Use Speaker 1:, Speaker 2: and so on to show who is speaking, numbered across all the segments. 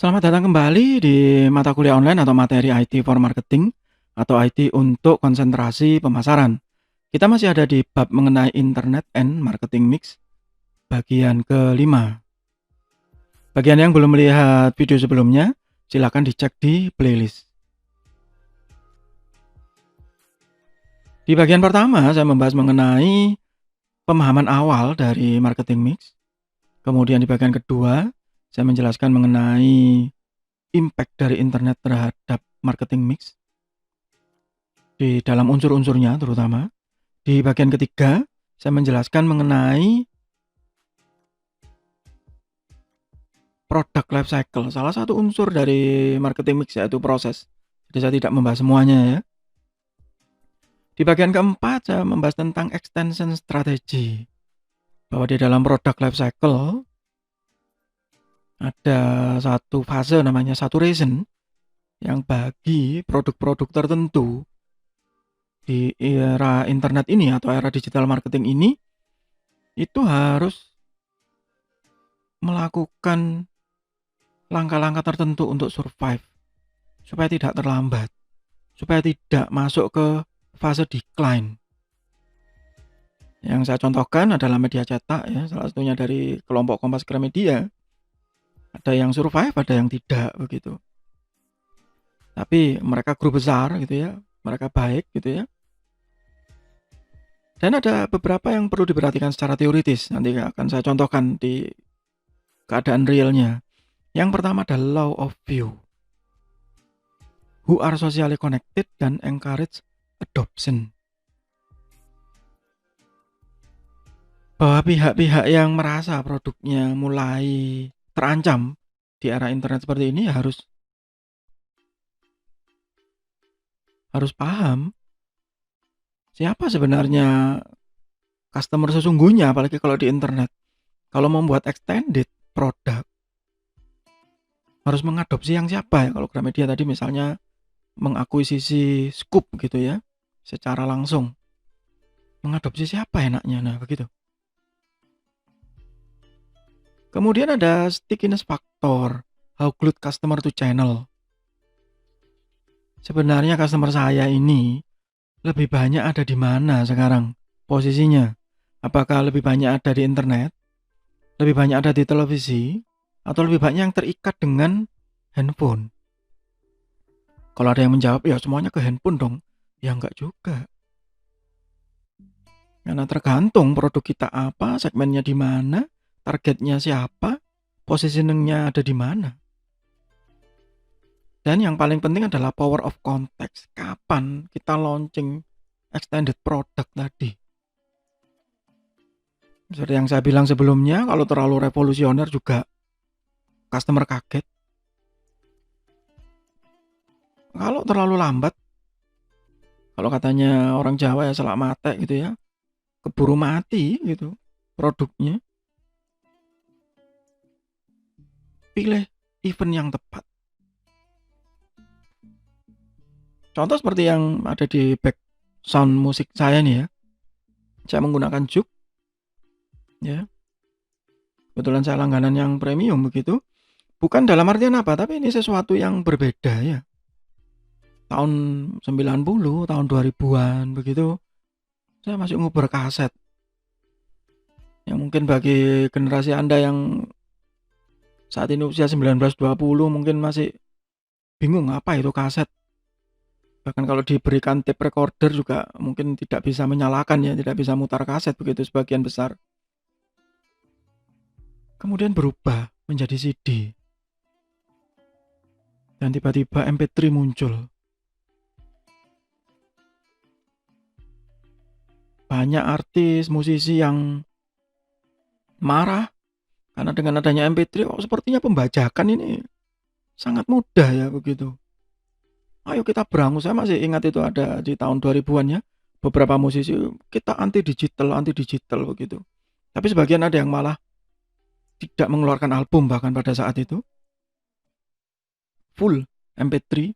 Speaker 1: Selamat datang kembali di mata kuliah online atau materi IT for marketing atau IT untuk konsentrasi pemasaran. Kita masih ada di bab mengenai internet and marketing mix bagian kelima. Bagian yang belum melihat video sebelumnya, silakan dicek di playlist. Di bagian pertama saya membahas mengenai pemahaman awal dari marketing mix. Kemudian di bagian kedua saya menjelaskan mengenai impact dari internet terhadap marketing mix di dalam unsur-unsurnya terutama. Di bagian ketiga, saya menjelaskan mengenai product life cycle, salah satu unsur dari marketing mix yaitu proses. Jadi saya tidak membahas semuanya ya. Di bagian keempat, saya membahas tentang extension strategy. Bahwa di dalam product life cycle ada satu fase namanya saturation yang bagi produk-produk tertentu di era internet ini atau era digital marketing ini itu harus melakukan langkah-langkah tertentu untuk survive supaya tidak terlambat, supaya tidak masuk ke fase decline. Yang saya contohkan adalah media cetak ya, salah satunya dari kelompok Kompas Gramedia. Ada yang survive, ada yang tidak begitu. Tapi mereka grup besar gitu ya, mereka baik gitu ya. Dan ada beberapa yang perlu diperhatikan secara teoritis, nanti akan saya contohkan di keadaan realnya. Yang pertama adalah law of view. Who are socially connected dan encourage adoption. Bahwa pihak-pihak yang merasa produknya mulai terancam di era internet seperti ini harus paham siapa sebenarnya customer sesungguhnya, apalagi kalau di internet. Kalau membuat extended produk harus mengadopsi yang siapa ya. Kalau Gramedia tadi misalnya mengakuisisi Scoop gitu ya, secara langsung. Mengadopsi siapa enaknya, nah begitu. Kemudian ada stickiness factor, how glued customer to channel. Sebenarnya customer saya ini lebih banyak ada di mana sekarang posisinya? Apakah lebih banyak ada di internet, lebih banyak ada di televisi, atau lebih banyak yang terikat dengan handphone? Kalau ada yang menjawab, ya semuanya ke handphone dong. Ya enggak juga. Karena tergantung produk kita apa, segmennya di mana, targetnya siapa, positioningnya ada di mana. Dan yang paling penting adalah power of context. Kapan kita launching extended product tadi? Seperti yang saya bilang sebelumnya, kalau terlalu revolusioner juga customer kaget. Kalau terlalu lambat, kalau katanya orang Jawa ya selak mate gitu ya, keburu mati gitu produknya. Pilih event yang tepat. Contoh seperti yang ada di back sound musik saya nih ya. Saya menggunakan Juke. Ya. Kebetulan saya langganan yang premium begitu. Bukan dalam artian apa, tapi ini sesuatu yang berbeda ya. Tahun 90, tahun 2000-an begitu. Saya masih nguber kaset. Yang mungkin bagi generasi Anda yang saat ini usia 19-20 mungkin masih bingung apa itu kaset. Bahkan kalau diberikan tape recorder juga mungkin tidak bisa menyalakan ya, tidak bisa mutar kaset begitu sebagian besar. Kemudian berubah menjadi CD. Dan tiba-tiba MP3 muncul. Banyak artis, musisi yang marah karena dengan adanya MP3 sepertinya pembajakan ini sangat mudah ya begitu. Ayo kita berangus, saya masih ingat itu ada di tahun 2000-an ya. Beberapa musisi kita anti digital begitu. Tapi sebagian ada yang malah tidak mengeluarkan album bahkan pada saat itu. Full MP3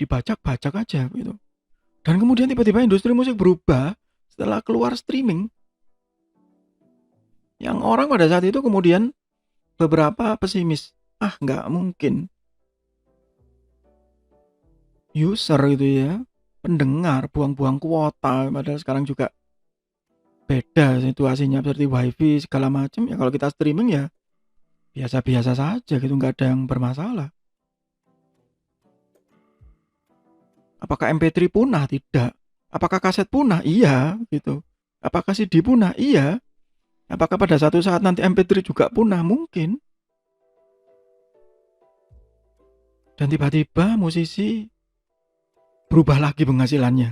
Speaker 1: dibajak-bajak aja gitu. Dan kemudian tiba-tiba industri musik berubah setelah keluar streaming. Yang orang pada saat itu kemudian beberapa pesimis. Nggak mungkin user gitu ya, pendengar, buang-buang kuota. Padahal sekarang juga beda situasinya seperti wifi segala macam ya. Kalau kita streaming ya biasa-biasa saja gitu, nggak ada yang bermasalah. Apakah MP3 punah? Tidak. Apakah kaset punah? Iya gitu. Apakah CD punah? Iya. Apakah pada satu saat nanti MP3 juga punah? Mungkin. Dan tiba-tiba musisi berubah lagi penghasilannya.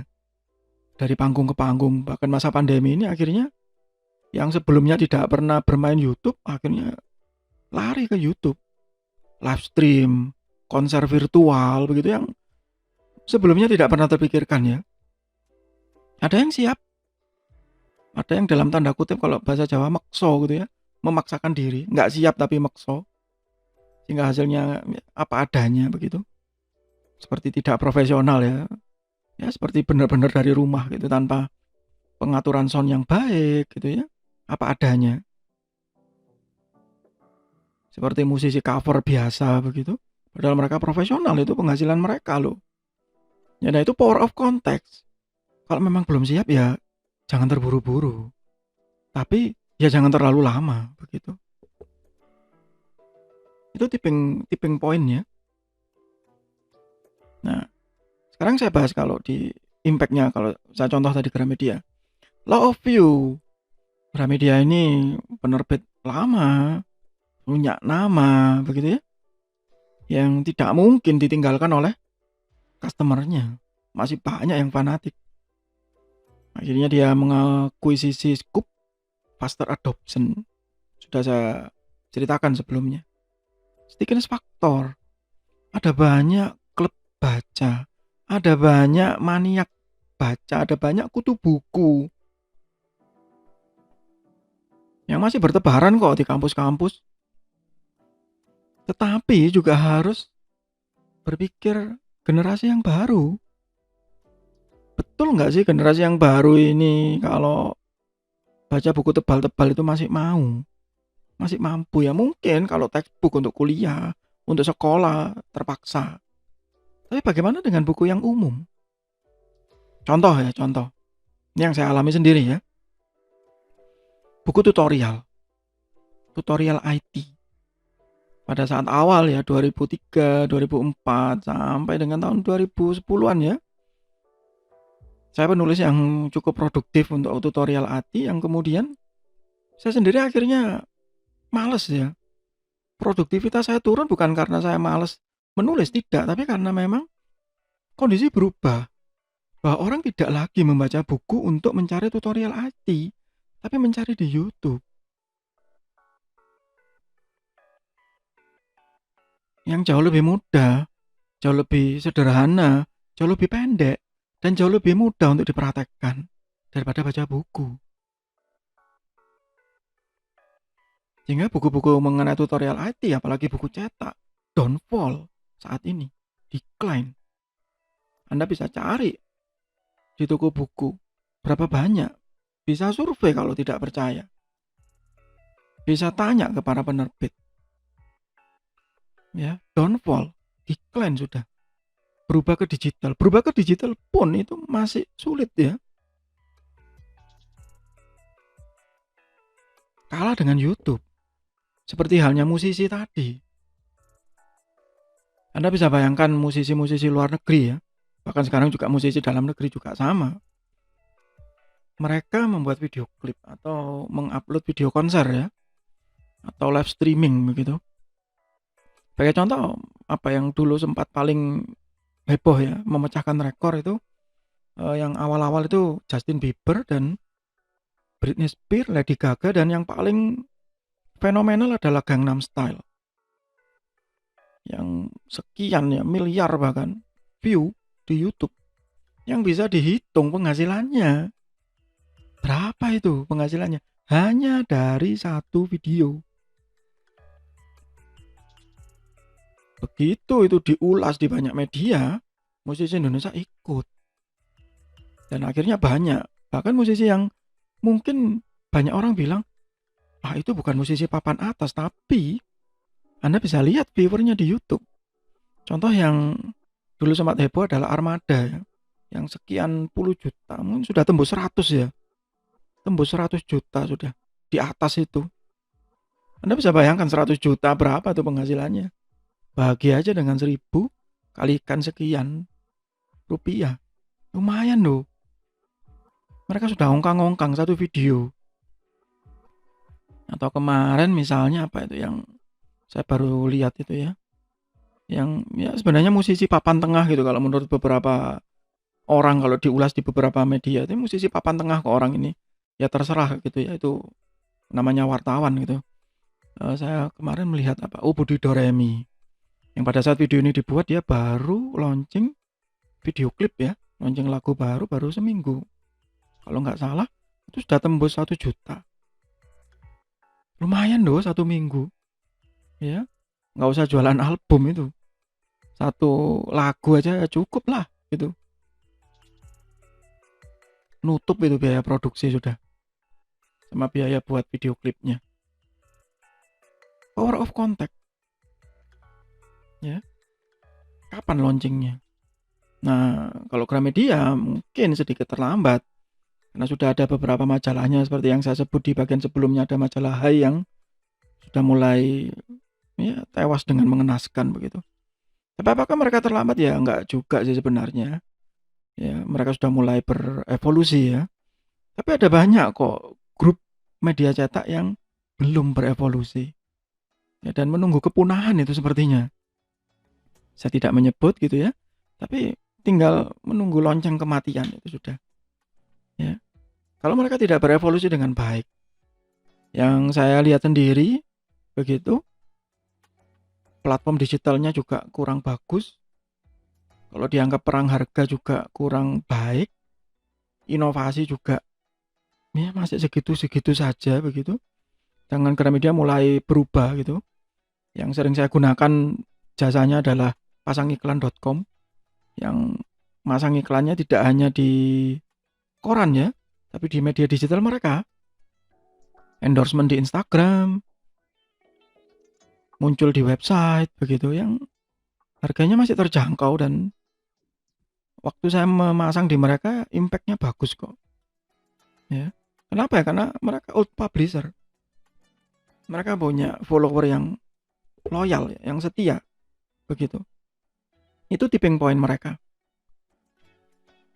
Speaker 1: Dari panggung ke panggung. Bahkan masa pandemi ini akhirnya yang sebelumnya tidak pernah bermain YouTube akhirnya lari ke YouTube. Live stream, konser virtual begitu yang sebelumnya tidak pernah terpikirkan ya. Ada yang siap, ada yang dalam tanda kutip kalau bahasa Jawa mekso gitu ya, memaksakan diri, nggak siap tapi mekso, sehingga hasilnya apa adanya begitu, seperti tidak profesional ya, ya seperti benar-benar dari rumah gitu tanpa pengaturan sound yang baik gitu ya, apa adanya, seperti musisi cover biasa begitu, padahal mereka profesional itu penghasilan mereka loh. Ya, nah itu power of context. Kalau memang belum siap ya jangan terburu-buru. Tapi ya jangan terlalu lama begitu. Itu tipping pointnya. Nah, sekarang saya bahas kalau di impact-nya, kalau saya contoh tadi Gramedia. Law of View. Gramedia ini penerbit lama, punya nama begitu ya. Yang tidak mungkin ditinggalkan oleh customer-nya. Masih banyak yang fanatik. Akhirnya dia mengakuisisi Scoop Faster Adoption. Sudah saya ceritakan sebelumnya. Stickiness Factor. Ada banyak klub baca. Ada banyak maniak baca. Ada banyak kutu buku. Yang masih bertebaran kok di kampus-kampus. Tetapi juga harus berpikir generasi yang baru. Betul nggak sih generasi yang baru ini kalau baca buku tebal-tebal itu masih mau? Masih mampu ya? Mungkin kalau textbook untuk kuliah, untuk sekolah terpaksa. Tapi bagaimana dengan buku yang umum? Contoh ya, contoh. Ini yang saya alami sendiri ya. Buku tutorial. Tutorial IT. Pada saat awal ya, 2003, 2004, sampai dengan tahun 2010-an ya. Saya penulis yang cukup produktif untuk tutorial IT yang kemudian saya sendiri akhirnya males ya. Produktivitas saya turun bukan karena saya males menulis, tidak. Tapi karena memang kondisi berubah. Bahwa orang tidak lagi membaca buku untuk mencari tutorial IT. Tapi mencari di YouTube. Yang jauh lebih mudah, jauh lebih sederhana, jauh lebih pendek. Dan jauh lebih mudah untuk dipraktekkan daripada baca buku. Sehingga buku-buku mengenai tutorial IT, apalagi buku cetak, downfall saat ini, decline. Anda bisa cari di toko buku berapa banyak, bisa survei kalau tidak percaya, bisa tanya ke para penerbit. Ya, downfall, decline sudah. Berubah ke digital pun itu masih sulit ya. Kalah dengan YouTube. Seperti halnya musisi tadi. Anda bisa bayangkan musisi-musisi luar negeri ya. Bahkan sekarang juga musisi dalam negeri juga sama. Mereka membuat video klip atau mengupload video konser ya. Atau live streaming begitu. Sebagai contoh, apa yang dulu sempat paling heboh ya, memecahkan rekor itu yang awal-awal itu Justin Bieber dan Britney Spears, Lady Gaga, dan yang paling fenomenal adalah Gangnam Style. Yang sekian ya, miliar bahkan view di YouTube. Yang bisa dihitung penghasilannya. Berapa itu penghasilannya? Hanya dari satu video. Begitu itu diulas di banyak media, musisi Indonesia ikut. Dan akhirnya banyak. Bahkan musisi yang mungkin banyak orang bilang, itu bukan musisi papan atas. Tapi Anda bisa lihat viewernya di YouTube. Contoh yang Dulu sempat heboh adalah Armada ya, yang sekian puluh juta, mungkin sudah tembus 100 ya, tembus 100 juta sudah, di atas itu. Anda bisa bayangkan 100 juta berapa tuh penghasilannya. Bahagia aja dengan 1000 kalikan sekian rupiah. Lumayan loh. Mereka sudah ongkang-ongkang satu video. Atau kemarin misalnya apa itu yang saya baru lihat itu ya. Yang ya sebenarnya musisi papan tengah gitu kalau menurut beberapa orang, kalau diulas di beberapa media itu musisi papan tengah ke orang ini. Ya terserah gitu ya, itu namanya wartawan gitu. Saya kemarin melihat apa? Oh, Budi Doremi. Yang pada saat video ini dibuat dia baru launching video klip ya, launching lagu baru seminggu. Kalau nggak salah itu sudah tembus 1 juta. Lumayan loh 1 minggu. Ya, nggak usah jualan album itu. Satu lagu aja cukup lah gitu. Nutup itu biaya produksi sudah. Sama biaya buat video klipnya. Power of contact. Ya. Kapan launchingnya? Nah, kalau Gramedia mungkin sedikit terlambat. Karena sudah ada beberapa majalahnya seperti yang saya sebut di bagian sebelumnya, ada majalah Hai yang sudah mulai ya tewas dengan mengenaskan begitu. Tapi apakah mereka terlambat? Ya enggak juga sih sebenarnya. Ya, mereka sudah mulai berevolusi ya. Tapi ada banyak kok grup media cetak yang belum berevolusi. Ya, dan menunggu kepunahan itu sepertinya. Saya tidak menyebut gitu ya. Tapi tinggal menunggu lonceng kematian itu sudah. Ya. Kalau mereka tidak berevolusi dengan baik. Yang saya lihat sendiri begitu. Platform digitalnya juga kurang bagus. Kalau dianggap perang harga juga kurang baik. Inovasi juga ya masih segitu-segitu saja begitu. Jangan Gramedia mulai berubah gitu. Yang sering saya gunakan jasanya adalah pasangiklan.com yang masang iklannya tidak hanya di koran ya, tapi di media digital mereka. Endorsement di Instagram, muncul di website begitu yang harganya masih terjangkau dan waktu saya memasang di mereka impactnya bagus kok. Ya. Kenapa ya? Karena mereka old publisher. Mereka punya follower yang loyal, yang setia begitu. Itu tipping point mereka.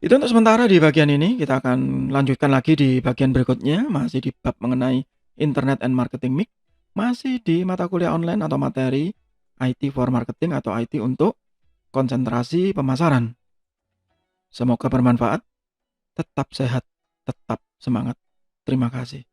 Speaker 1: Itu untuk sementara di bagian ini. Kita akan lanjutkan lagi di bagian berikutnya, masih di bab mengenai Internet and Marketing Mix, masih di mata kuliah online atau materi IT for Marketing atau IT untuk konsentrasi pemasaran. Semoga bermanfaat. Tetap sehat, tetap semangat. Terima kasih.